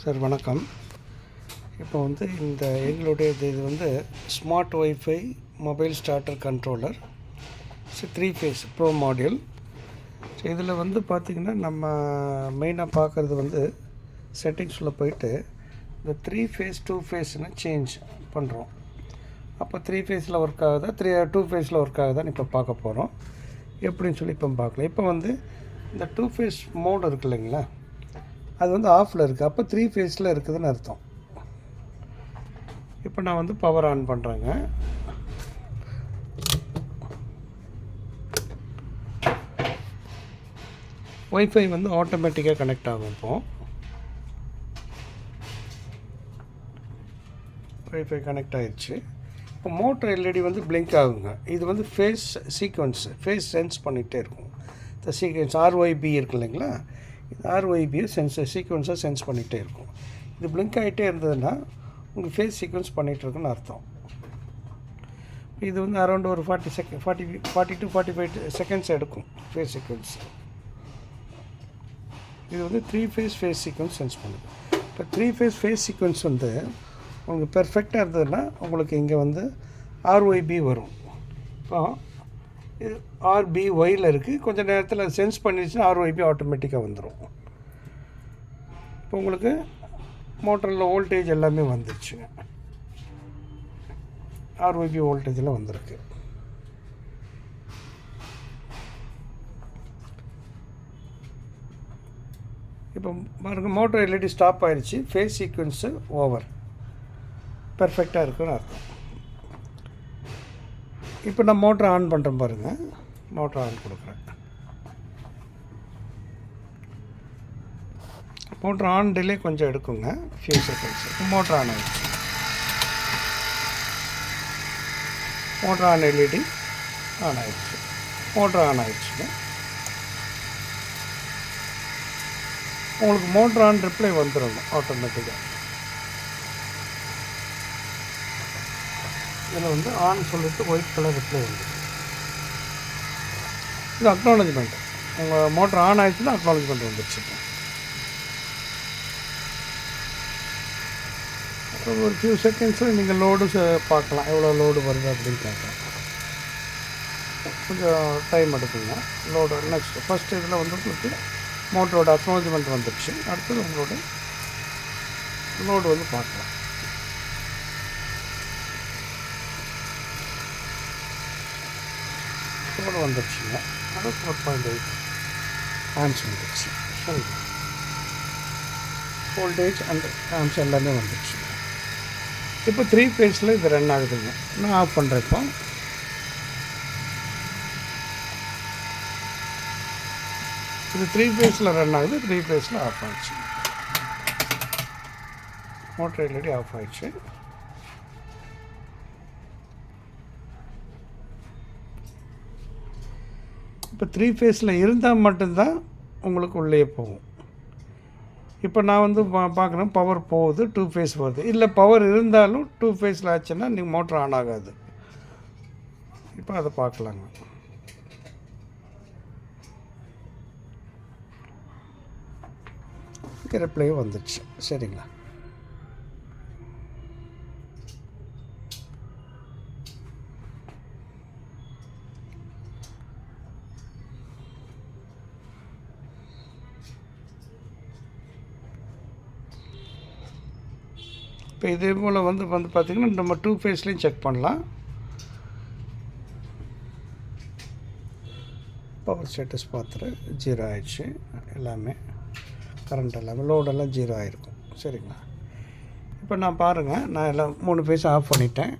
Sir வணக்கம். இப்போ வந்து எங்களுடைய இது smart wifi mobile starter controller 3 phase pro module. So இதில் பார்த்திங்கன்னா நம்ம மெயினாக பார்க்குறது செட்டிங்ஸில் போயிட்டு இந்த 3 ஃபேஸ் 2 ஃபேஸ்னு சேஞ்ச் பண்ணுறோம். அப்போ 3 ஃபேஸில் ஒர்க் ஆகுதா 2 ஃபேஸில் ஒர்க் ஆகுதான்னு இப்போ பார்க்க போகிறோம். எப்படின்னு சொல்லி இப்போ பார்க்கலாம். இப்போ இந்த 2 ஃபேஸ் மோடு இருக்குது இல்லைங்களா, அது ஆஃபில் இருக்குது. அப்போ 3 ஃபேஸில் இருக்குதுன்னு அர்த்தம். இப்போ நான் பவர் ஆன் பண்ணுறேங்க. ஒய்ஃபை ஆட்டோமேட்டிக்காக கனெக்ட் ஆகும். இப்போது ஒய்ஃபை கனெக்ட் ஆகிடுச்சு. இப்போ மோட்டர் எல்இடி பிளிங்க் ஆகுங்க. இது ஃபேஸ் சீக்வன்ஸு, ஃபேஸ் சென்ஸ் பண்ணிகிட்டே இருக்கும். இந்த சீக்வன்ஸ் ஆர்ஒய்பி இருக்குது இல்லைங்களா, இது ஆர்ஒய்பியை சீக்வன்ஸாக சென்ஸ் பண்ணிகிட்டே இருக்கும். இது பிளிங்க் ஆகிட்டே இருந்ததுன்னா உங்கள் ஃபேஸ் சீக்வன்ஸ் பண்ணிகிட்ருக்குன்னு அர்த்தம். இது அரௌண்ட் ஒரு 40 to 45 செகண்ட்ஸ் எடுக்கும் ஃபேஸ் சீக்வன்ஸ். இது 3 ஃபேஸ் சீக்வன்ஸ் சென்ஸ் பண்ணுது. இப்போ 3 ஃபேஸ் சீக்வன்ஸ் உங்களுக்கு பெர்ஃபெக்டாக இருந்ததுன்னா உங்களுக்கு இங்கே ஆர்ஒய்பி வரும். இப்போ இது ஆர்பிஒயில் இருக்குது. கொஞ்சம் நேரத்தில் அது சென்ஸ் பண்ணிடுச்சுன்னா ஆர்ஒய்பி ஆட்டோமேட்டிக்காக வந்துடும். இப்போ உங்களுக்கு மோட்டரில் வோல்டேஜ் எல்லாமே வந்துடுச்சுங்க. ஆர்ஒய்பி வோல்டேஜெலாம் வந்திருக்கு. இப்போ பாருங்க, மோட்டர் எல்இடி ஸ்டாப் ஆகிடுச்சு. ஃபேஸ் சீக்வன்ஸு ஓவர், பெர்ஃபெக்டாக இருக்குன்னு அர்த்தம். இப்போ நான் மோட்டர் ஆன் பண்ணுறேன் பாருங்கள். மோட்டர் ஆன் கொடுக்குறேன். மோட்டர் ஆன் டிலே கொஞ்சம் எடுக்குங்க, ஃபியூ செகண்ட்ஸ். மோட்டர் ஆன் ஆகிடுச்சு. மோட்டர் ஆன் எல்இடி ஆன் ஆகிடுச்சு. மோட்டர் ஆன் ஆகிடுச்சுங்க. உங்களுக்கு மோட்டர் ஆன் ரிப்ளை வந்துடும் ஆட்டோமேட்டிக்காக. இதில் ஆன் சொல்லிட்டு ஒயிட் கலர் ரிப்ளை வந்து இது அக்னாலஜ்மெண்ட். உங்கள் மோட்டர் ஆன் ஆகிடுச்சுன்னா அக்னாலஜ்மெண்ட் வந்துடுச்சு. ஒரு ஃபியூ செகண்ட்ஸில் நீங்கள் லோடு பார்க்கலாம், எவ்வளோ லோடு வருது அப்படின்னு பார்க்கலாம். கொஞ்சம் டைம் எடுக்குங்க லோடு. நெக்ஸ்ட் ஃபஸ்ட்டு இதில் உங்களுக்கு மோட்டரோட அக்னாலஜ்மெண்ட் வந்துடுச்சு. அடுத்தது உங்களோட லோடு பார்க்கலாம். லோடு வந்துடுச்சுங்க. அது 4.8 ஆம்ஸ் வந்துடுச்சு. சரி, வோல்டேஜ் அண்ட் ஆம்ஸ் எல்லாமே வந்துடுச்சு. இப்போ 3 ஃபேஸில் இது ரன் ஆகுதுங்க. நான் ஆஃப் பண்ணுறேன். இப்போ இது 3 ஃபேஸில் ரன் ஆகுது. 3 ஃபேஸில் ஆஃப் ஆகிடுச்சு. மோட்டர் எல்இடி ஆஃப் ஆகிடுச்சு. இப்போ 3 ஃபேஸில் இருந்தால் மட்டும்தான் உங்களுக்கு உள்ளே போகும். இப்போ நான் பார்க்குறேன், பவர் போகுது, 2 ஃபேஸ் வருது. இல்லை பவர் இருந்தாலும் 2 ஃபேஸில் ஆச்சுன்னா நீங்கள் மோட்டர் ஆன் ஆகாது. இப்போ அதை பார்க்கலாங்க. ரிப்ளை வந்துடுச்சு. சரிங்களா. இப்போ இதே போல் பார்த்திங்கன்னா நம்ம 2 ஃபேஸ்லேயும் செக் பண்ணலாம். பவர் ஸ்டேட்டஸ் பார்த்துட்டு 0 ஆகிடுச்சு. எல்லாமே கரண்ட் எல்லாமே லோடெல்லாம் 0 ஆகிருக்கும். சரிங்களா. இப்போ நான் பாருங்கள், நான் எல்லாம் 3 ஃபேஸ் ஆஃப் பண்ணிட்டேன்.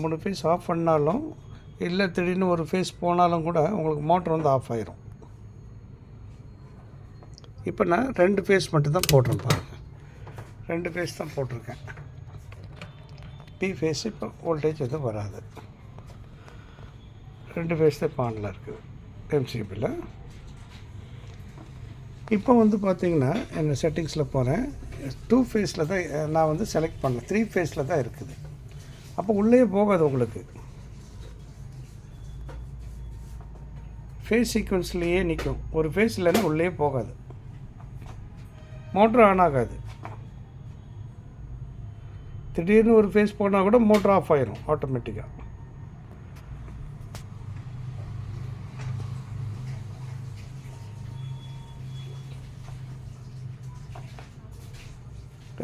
3 ஃபேஸ் ஆஃப் பண்ணாலும் இல்லை திடீர்னு ஒரு ஃபேஸ் போனாலும் கூட உங்களுக்கு மோட்டர் ஆஃப் ஆயிரும். இப்போ நான் 2 ஃபேஸ் மட்டும்தான் போடுறேன் பாருங்கள். 2 ஃபேஸ் தான் போட்டிருக்கேன். பி ஃபேஸ் இப்போ வோல்டேஜ் எதுவும் வராது. 2 ஃபேஸ் தான் இப்போ ஆனில் இருக்குது எம்சிபியில். இப்போ பார்த்திங்கன்னா என்ன செட்டிங்ஸில் போகிறேன். 2 ஃபேஸில் தான் நான் செலக்ட் பண்ணேன். 3 ஃபேஸில் தான் இருக்குது. அப்போ உள்ளே போகாது உங்களுக்கு. ஃபேஸ் சீக்வன்ஸ்லேயே நிற்கும். ஒரு ஃபேஸ் இல்லைன்னா உள்ளே போகாது. மோட்ரு ஆன் ஆகாது. திடீர்னு ஒரு ஃபேஸ் போனால் கூட மோட்ரு ஆஃப் ஆயிரும் ஆட்டோமேட்டிக்காக.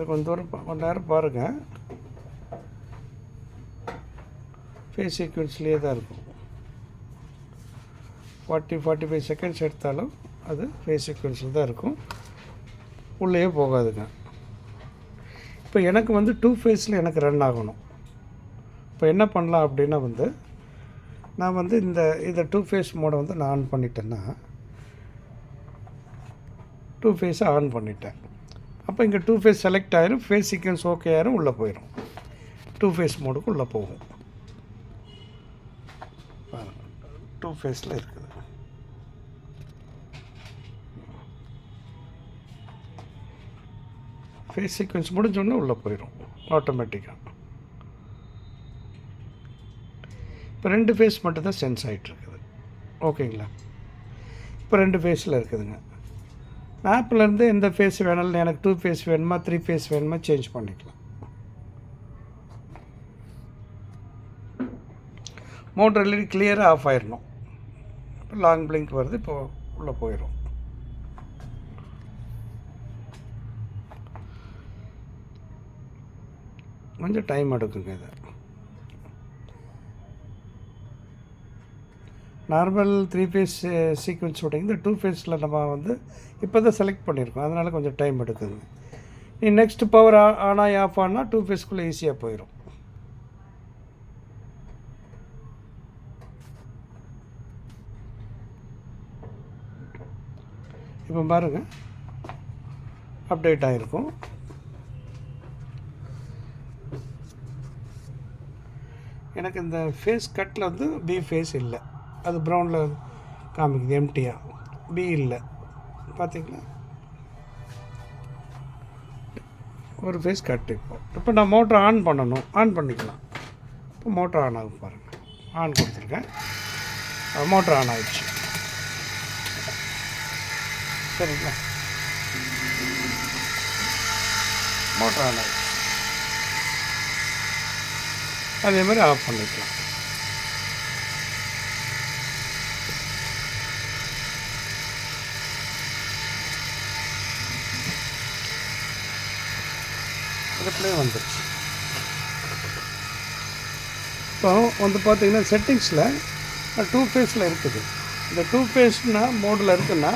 கொஞ்சம் தூரம் கொஞ்ச நேரம் பாருங்கள். ஃபேஸ் சீக்வன்ஸ்லேயே தான் இருக்கும். 40-45 செகண்ட்ஸ் எடுத்தாலும் அது ஃபேஸ் சீக்வன்ஸில் தான் இருக்கும், உள்ளேயே போகாதுங்க. இப்போ எனக்கு வந்து 2 ஃபேஸில் எனக்கு ரன் ஆகணும். இப்போ என்ன பண்ணலாம் அப்படின்னா வந்து நான் வந்து இதை 2 ஃபேஸ் மோடை வந்து நான் ஆன் பண்ணிட்டேன்னா 2 ஃபேஸை ஆன் பண்ணிட்டேன். அப்போ இங்கே 2 ஃபேஸ் செலக்ட் ஆயிரும், ஃபேஸ் சீக்வன்ஸ் ஓகே ஆயிரும், உள்ளே போயிடும். 2 ஃபேஸ் மோடுக்கு உள்ளே போகும். 2 ஃபேஸில் இருக்குது. ஃபேஸ் சீக்வன்ஸ் முடிஞ்சோடனே உள்ளே போயிடும் ஆட்டோமேட்டிக்காக. இப்போ 2 ஃபேஸ் மட்டும் தான் சென்ஸ் ஆகிட்டுருக்குது. ஓகேங்களா? இப்போ 2 ஃபேஸில் இருக்குதுங்க. ஆப்லேருந்து எந்த ஃபேஸ் வேணாலும் எனக்கு 2 ஃபேஸ் வேணுமா 3 ஃபேஸ் வேணுமா சேஞ்ச் பண்ணிக்கலாம். மோட்டர் எல்இடி கிளியராக ஆஃப் ஆயிடணும். இப்போ லாங் பிளிங்க் வருது, இப்போ உள்ளே போயிடும். கொஞ்சம் டைம் எடுக்குங்க. இது நார்மல் 3 ஃபேஸ் சீக்வன்ஸ் ஷூட்டிங். இந்த 2 ஃபேஸில் நம்ம வந்து இப்போ தான் செலக்ட் பண்ணியிருக்கோம், அதனால் கொஞ்சம் டைம் எடுக்குதுங்க. நீ நெக்ஸ்ட் பவர் ஆன் ஆகி ஆஃப் ஆனால் 2 ஃபேஸ்க்குள்ளே ஈஸியாக போயிடும். இப்போ பாருங்கள், அப்டேட் ஆகிருக்கும். எனக்கு இந்த ஃபேஸ் கட்டில் வந்து பி ஃபேஸ் இல்லை, அது ப்ரௌனில் காமிக்குது எம்டியாக. பி இல்லை, பார்த்தீங்களா? ஒரு ஃபேஸ் கட். இப்போ நான் மோட்டர் ஆன் பண்ணணும், ஆன் பண்ணிக்கலாம். இப்போ மோட்டர் ஆன் ஆகும் பாருங்கள். ஆன் கொடுத்துருக்கேன், மோட்டர் ஆன் ஆகிடுச்சு. சரிங்களா? மோட்டர் ஆன் ஆகிடுச்சு. அதே மாதிரி ஆஃப் பண்ணிக்கலாம். ரிப்ளே வந்துடுச்சு. இப்போ வந்து பார்த்தீங்கன்னா செட்டிங்ஸில் 2 ஃபேஸில் இருக்குது. இந்த 2 ஃபேஸ்னா மோடில் இருக்குன்னா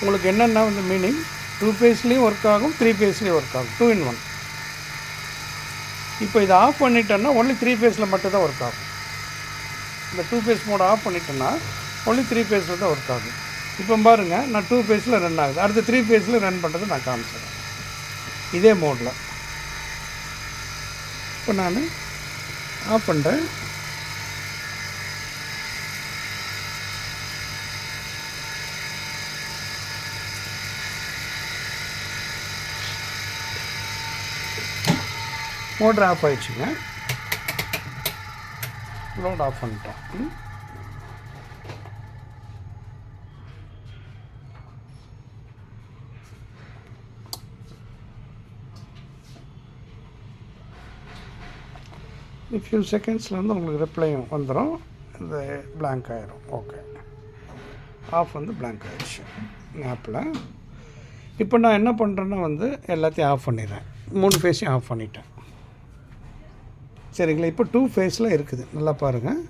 உங்களுக்கு என்னென்னா வந்து மீனிங் 2 ஃபேஸ்லேயும் ஒர்க் ஆகும், 3 ஃபேஸ்லேயும் ஒர்க் ஆகும், 2 in 1. இப்போ இதை ஆஃப் பண்ணிட்டேன்னா ஒன்லி 3 ஃபேஸில் மட்டும் தான் ஒர்க் ஆகும். இந்த 2 ஃபேஸ் மோடை ஆஃப் பண்ணிட்டேன்னா ஒன்லி 3 ஃபேஸில் தான் ஒர்க் ஆகும். இப்போ பாருங்கள், நான் 2 ஃபேஸில் ரன் ஆகுது. அடுத்து 3 ஃபேஸில் ரன் பண்ணுறது நான் காமிச்சிடுறேன் இதே மோடில். இப்போ நான் ஆஃப் பண்ணுறேன். மோட்டர் ஆஃப் ஆகிடுச்சுங்க. லோட் ஆஃப் பண்ணிட்டோம். ஃபியூ செகண்ட்ஸில் வந்து உங்களுக்கு ரிப்ளையும் வந்துடும். இந்த பிளாங்க் ஆகிரும். ஓகே, ஆஃப் வந்து பிளாங்க் ஆகிடுச்சு ஆப்பில். இப்போ நான் என்ன பண்ணுறேன்னா வந்து எல்லாத்தையும் ஆஃப் பண்ணிடுறேன். 3 ஃபேஸையும் ஆஃப் பண்ணிட்டேன். சரிங்களா? இப்போ 2 ஃபேஸில் இருக்குது. நல்லா பாருங்கள்,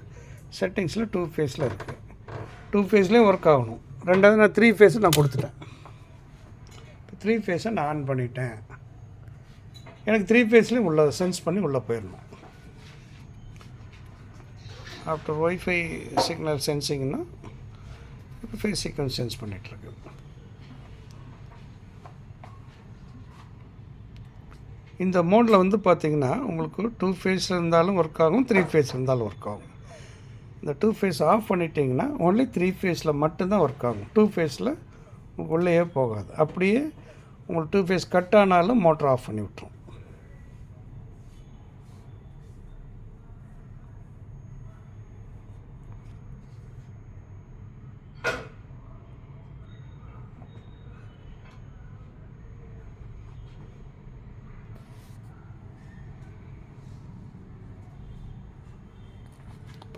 செட்டிங்ஸில் 2 ஃபேஸில் இருக்குது. 2 ஃபேஸ்லேயும் ஒர்க் ஆகணும். ரெண்டாவது நான் 3 ஃபேஸை நான் கொடுத்துட்டேன். இப்போ 3 ஃபேஸை நான் ஆன் பண்ணிட்டேன். எனக்கு 3 ஃபேஸ்லேயும் உள்ள சென்ஸ் பண்ணி உள்ளே போயிடணும். ஆஃப்டர் ஒய்ஃபை சிக்னல் சென்சிங்னா இப்போ ஃபேஸ் சீக்வன்ஸ் சென்ஸ் பண்ணிகிட்ருக்கு. இந்த மோடில் வந்து பார்த்திங்கன்னா உங்களுக்கு 2 ஃபேஸ் இருந்தாலும் ஒர்க் ஆகும், 3 ஃபேஸ் இருந்தாலும் ஒர்க் ஆகும். இந்த 2 ஃபேஸ் ஆஃப் பண்ணிட்டீங்கன்னா ஒன்லி 3 ஃபேஸில் மட்டும்தான் ஒர்க் ஆகும். 2 ஃபேஸில் உங்களுக்கு உள்ளேயே போகாது. அப்படியே உங்களுக்கு 2 ஃபேஸ் கட் ஆனாலும் மோட்டர் ஆஃப் பண்ணி விட்டுரும்.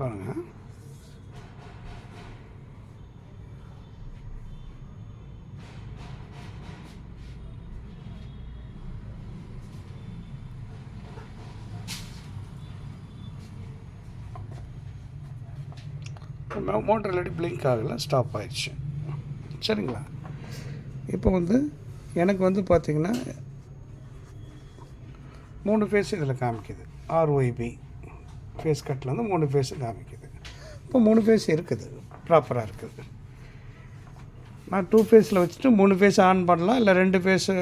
பாருங்கள். மோட்டர் இல்லாட்டி பிளிங்க் ஆகலை, ஸ்டாப் ஆயிடுச்சு. சரிங்களா? இப்போ வந்து எனக்கு வந்து பார்த்திங்கன்னா 3 ஃபேஸ் இதில் காமிக்குது. ஆர்ஒய்பி ஃபேஸ் கட்டில் வந்து 3 ஃபேஸு காமிக்குது. இப்போ 3 ஃபேஸ் இருக்குது, ப்ராப்பராக இருக்குது. நான் 2 ஃபேஸில் வச்சுட்டு 3 ஃபேஸ் ஆன் பண்ணலாம், இல்லை 2 ஃபேஸு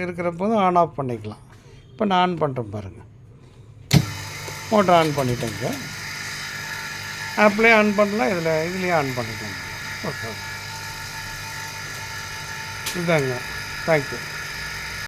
இருக்கிற போது ஆன் ஆஃப் பண்ணிக்கலாம். இப்போ நான் ஆன் பண்ணுறேன் பாருங்கள். மோட்டர் ஆன் பண்ணிட்டேங்க. ஆப்லேயே ஆன் பண்ணலாம், இதுலேயே ஆன் பண்ணிட்டேங்க. ஓகே, இதுதாங்க. தேங்க்யூ.